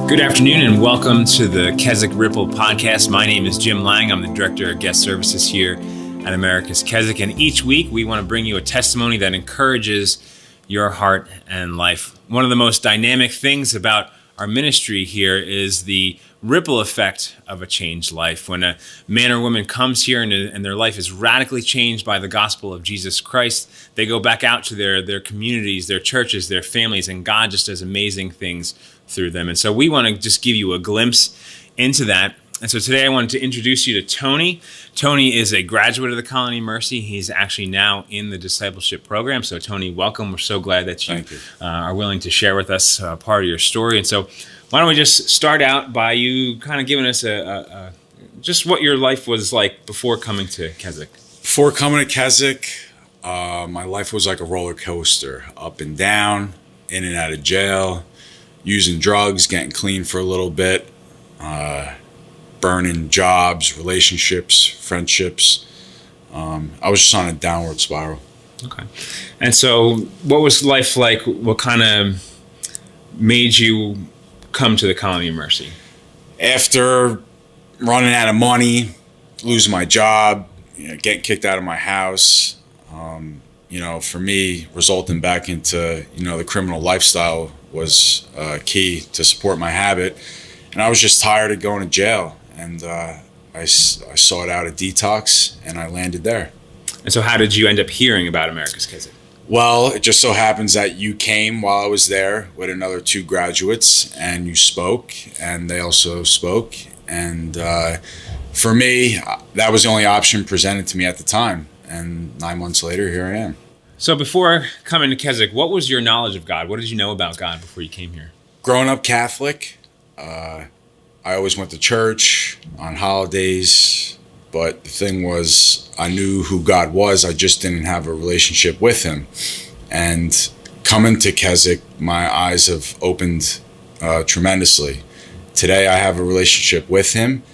Good afternoon and welcome to the Keswick Ripple podcast. My name is Jim Lang. I'm the Director of Guest Services here at America's Keswick. And each week we want to bring you a testimony that encourages your heart and life. One of the most dynamic things about our ministry here is the ripple effect of a changed life. When a man or woman comes here and their life is radically changed by the gospel of Jesus Christ, they go back out to their communities, their churches, their families, and God just does amazing things through them. And so we want to just give you a glimpse into that. And so today I wanted to introduce you to Tony. Tony is a graduate of the Colony of Mercy. He's actually now in the discipleship program. So Tony, welcome. We're so glad that you are willing to share with us part of your story. And so why don't we just start out by you kind of giving us just what your life was like before coming to Keswick. Before coming to Keswick, my life was like a roller coaster, up and down, in and out of jail, using drugs, getting clean for a little bit, burning jobs, relationships, friendships. I was just on a downward spiral. Okay. And so what was life like? What kind of made you come to the Colony of Mercy? After running out of money, losing my job, getting kicked out of my house, for me, resulting back into, the criminal lifestyle was key to support my habit. And I was just tired of going to jail. And I sought out a detox, and I landed there. And so how did you end up hearing about America's Keswick? Well, it just so happens that you came while I was there with another two graduates, and you spoke, and they also spoke. And for me, that was the only option presented to me at the time. And 9 months later, here I am. So before coming to Keswick, what was your knowledge of God? What did you know about God before you came here? Growing up Catholic, I always went to church on holidays, but the thing was, I knew who God was. I just didn't have a relationship with him. And coming to Keswick, my eyes have opened tremendously. Today, I have a relationship with him.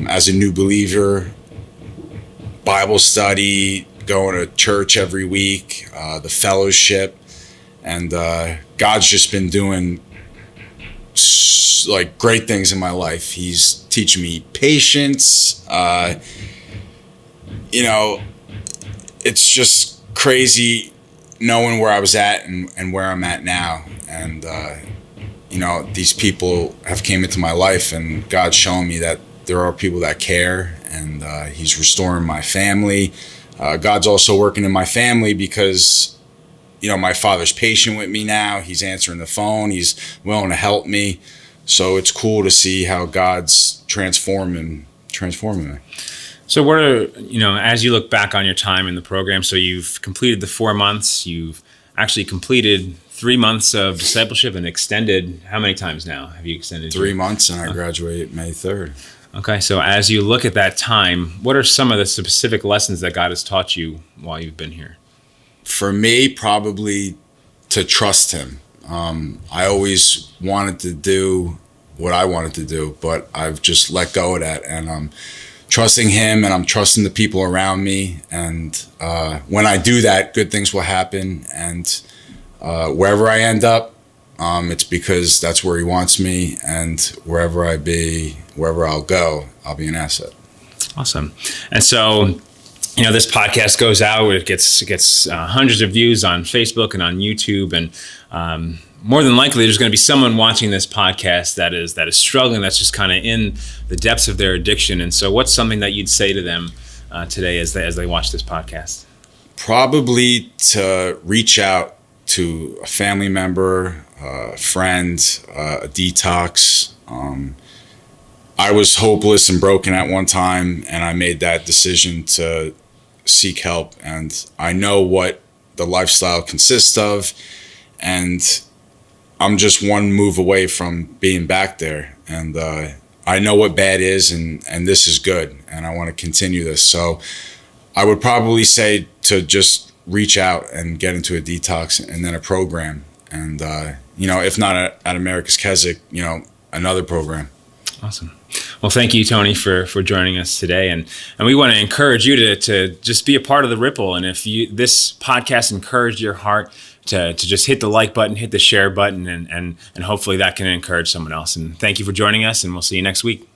As a new believer, Bible study, going to church every week, the fellowship, and God's just been doing like great things in my life. He's teaching me patience. It's just crazy knowing where I was at and where I'm at now. And these people have came into my life, and God's showing me that there are people that care, and he's restoring my family. God's also working in my family because my father's patient with me now. He's answering the phone. He's willing to help me. So it's cool to see how God's transforming me. So what are, as you look back on your time in the program, so you've completed the 4 months, you've actually completed 3 months of discipleship and extended, how many times now have you extended? 3 months, and I graduate May 3rd. Okay, so as you look at that time, what are some of the specific lessons that God has taught you while you've been here? For me, probably to trust him. I always wanted to do what I wanted to do, but I've just let go of that, and I'm trusting him, and I'm trusting the people around me. And when I do that, good things will happen. And wherever I end up, it's because that's where he wants me, and wherever I'll go, I'll be an asset. Awesome. And so, this podcast goes out. It gets hundreds of views on Facebook and on YouTube, and more than likely, there's going to be someone watching this podcast that is struggling, that's just kind of in the depths of their addiction. And so, what's something that you'd say to them today as they watch this podcast? Probably to reach out to a family member, a friend, a detox. I was hopeless and broken at one time, and I made that decision to seek help. And I know what the lifestyle consists of, and I'm just one move away from being back there. And I know what bad is, and this is good, and I want to continue this. So I would probably say to just reach out and get into a detox and then a program. And, if not at America's Keswick, another program. Awesome. Well, thank you, Tony, for joining us today. And we want to encourage you to just be a part of the Ripple. And if this podcast encouraged your heart, to just hit the like button, hit the share button, and hopefully that can encourage someone else. And thank you for joining us, and we'll see you next week.